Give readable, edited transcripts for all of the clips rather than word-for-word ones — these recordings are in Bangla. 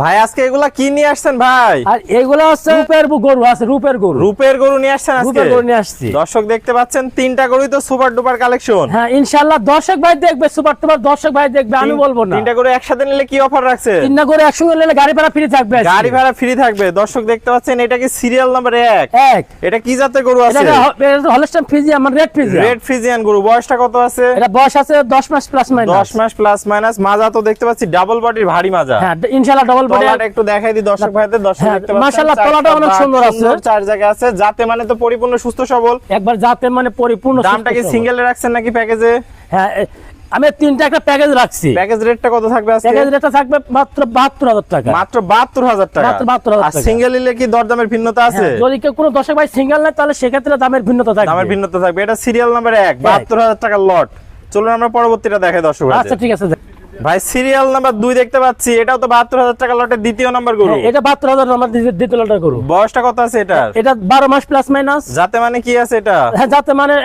ভাই আজকে এগুলা কি নিয়ে আসছেন ভাই? আর এগুলো হচ্ছে রূপের গরু আছে, রূপের গরু। রূপের গরু নিয়ে আসছেন আজকে? রূপের গরু নিয়ে আসছি। দর্শক দেখতে পাচ্ছেন তিনটা গরুই তো সুপার ডুপার কালেকশন। হ্যাঁ ইনশাআল্লাহ দর্শক ভাই দেখবে, সুপার টুপার দর্শক ভাই দেখবে, আমি বলবো না। তিনটা গরু একসাথে নিলে কি অফার রাখছে? তিনটা গরু একসঙ্গে নিলে গাড়ি ভাড়া ফ্রি থাকবে। গাড়ি ভাড়া ফ্রি থাকবে। দর্শক দেখতে পাচ্ছেন এটা কি সিরিয়াল নাম্বার 1? এটা কি জাতের গরু আছে? এটা হলস্টাইন ফ্রিজিয়ান, মানে রেড ফ্রিজিয়ান। রেড ফ্রিজিয়ান গরু। বয়সটা কত আছে? এটা বয়স আছে 10 মাস প্লাস মাইনাস। 10 মাস প্লাস মাইনাস। মাজা তো দেখতে পাচ্ছি ডাবল বডির, ভারী মাজা। হ্যাঁ ইনশাআল্লাহ ডাবল বডি। তলাটা একটু দেখাই দিই দর্শক ভাইদের। দর্শক দেখতে পাচ্ছেন মাশাআল্লাহ তলাটা অনেক সুন্দর আছে। চার জায়গা আছে। জাতে মানে তো পরিপূর্ণ সুস্থ সবল। একবার জাতে মানে পরিপূর্ণ। দামটা কি সিঙ্গেলে রাখছেন নাকি প্যাকেজে? হ্যাঁ আমি তিনটা একটা প্যাকেজ রাখছি। প্যাকেজ রেটটা কত থাকবে আজকে? প্যাকেজ রেটটা থাকবে মাত্র 72,000 টাকা। মাত্র 72,000 টাকা। মাত্র 72,000 আর টাকা। সিঙ্গেল নিলে কি দরদামের ভিন্নতা আছে? যদি কেউ কোনো দর্শক ভাই সিঙ্গেল নেয় তাহলে সেক্ষেত্রে দামের ভিন্নতা থাকবে। দামের ভিন্নতা থাকবে। এটা সিরিয়াল নাম্বার 1, 72,000 টাকার লট। চলুন আমরা পরবর্তীটা দেখাই দর্শক ভাইদের। আচ্ছা ঠিক আছে। ভাই সিরিয়াল নাম্বার 2 দেখতে পাচ্ছি। এটাও তো 72,000 টাকা লটের দ্বিতীয় নাম্বার গরু। এটা 72,000 নাম্বার দ্বিতীয় লটের গরু। বয়সটা কত আছে এটা? এটা 12 মাস প্লাস মাইনাস। জাতে মানে কি আছে এটা? হ্যাঁ জাতে মানে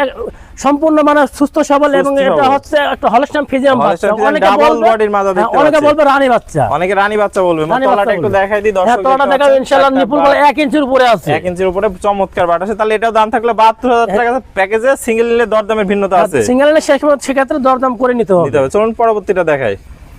সম্পূর্ণ মানে সুস্থ সবল, এবং এটা হচ্ছে একটা হলস্টাইন ফ্রিজিয়ান বাচ্চা। অনেকে ডাবল বলবে বডির মাজা দেখতে পাচ্ছি। অনেকে বলবে রানী বাচ্চা। অনেকে রানী বাচ্চা বলবে। রানী তলাটা বাচ্চা একটু বলবে। দেখাই দিই দর্শক। হ্যাঁ তলাটা দেখাও ইনশাআল্লাহ। নিপুল বলে 1 ইঞ্চির উপরে আছে। 1 ইঞ্চির উপরে চমৎকার বাট আছে। তাহলে এটাও দাম থাকলে 72,000 টাকা প্যাকেজে। সিঙ্গেল নিলে দরদামের ভিন্নতা আছে। সিঙ্গেল নিলে সেক্ষেত্রে দরদাম করে নিতে হবে। চলুন পরবর্তীটা দেখাই।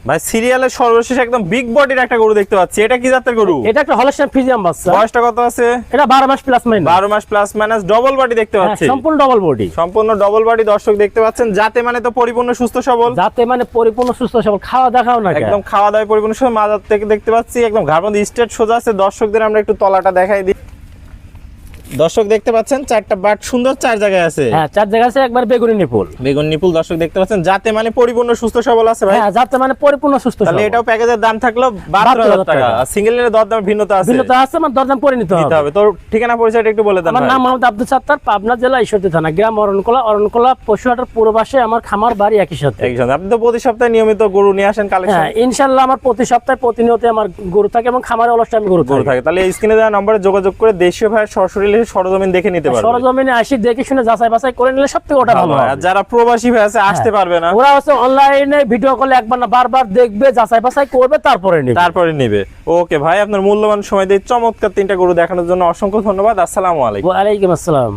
ভাই সিরিয়ালের সর্বশেষ একদম বিগ বডির একটা গরু দেখতে পাচ্ছি। এটা কি জাতের গরু? এটা একটা হলস্টাইন ফ্রিজিয়ান বাচ্চা। বয়সটা কত আছে? এটা 12 মাস প্লাস মাইনাস। 12 মাস প্লাস মাইনাস। ডবল বডি দেখতে পাচ্ছি। সম্পূর্ণ ডবল বডি। সম্পূর্ণ ডবল বডি দর্শক দেখতে পাচ্ছেন। জাতে মানে তো পরিপূর্ণ সুস্থ সবল। জাতে মানে পরিপূর্ণ সুস্থ সবল। খাওয়া দেখাও না একদম খাওয়া দাওয়া পরিপূর্ণ সবল। মাজার থেকে দেখতে পাচ্ছি একদম ঘাড়বন্ধ স্ট্রেট সোজা আছে। দর্শকদের আমরা একটু তলাটা দেখাই দিই। দর্শক দেখতে পাচ্ছেন চারটা বাট সুন্দর চার জায়গায় আছে। হ্যাঁ চার জায়গা আছে। একবার বেগুনি নিপুল। বেগুন নিপুল দর্শক দেখতে পাচ্ছেন। জাতে মানে পরিপূর্ণ সুস্থ সবল আছে ভাই। হ্যাঁ জাতে মানে পরিপূর্ণ সুস্থ সবল। তাহলে এটাও প্যাকেজের দাম থাকলো 72,000 টাকা। আর সিঙ্গেল নিলে দরদামের ভিন্নতা আছে। ভিন্নতা আছে, মানে দরদাম করে নিতে হবে। তোর ঠিকানা পরিচয়টা একটু বলে দেন। আমার নাম মোহাম্মদ আব্দুল সাত্তার, পাবনা জেলা ঈশ্বরদী থানা, গ্রাম অরণকোলা পশুহাটের পূর্ব পাশে আমার খামার, বাড়ি একই সাথে। আপনি তো প্রতি সপ্তাহে নিয়মিত গরু নিয়ে আসেন কালেকশন? হ্যাঁ ইনশাআল্লাহ আমার প্রতি সপ্তাহে প্রতিনিয়ত আমার গরু থাকে এবং খামারে অলসটাইম গরু থাকে। তাহলে এই স্ক্রিনে দেওয়া নম্বরে যোগাযোগ করে দেশীয় ভাই সরাসরি সরজমিন দেখে নিতে পারবেন। সরজমিনে আসি দেখে শুনে যাচাই বাছাই করে নিলে সবথেকে ওটা ভালো হয়। আর যারা প্রবাসী ভাই আছে আসতে পারবে না, ওরা হচ্ছে অনলাইনে ভিডিও কলে একবার না বারবার দেখবে, যাচাই বাছাই করবে, তারপরে নেবে। ওকে ভাই, আপনার মূল্যবান সময় দিয়ে চমৎকার তিনটা গরু দেখানোর জন্য অসংখ্য ধন্যবাদ। আসসালামু আলাইকুম। ওয়া আলাইকুম আসসালাম।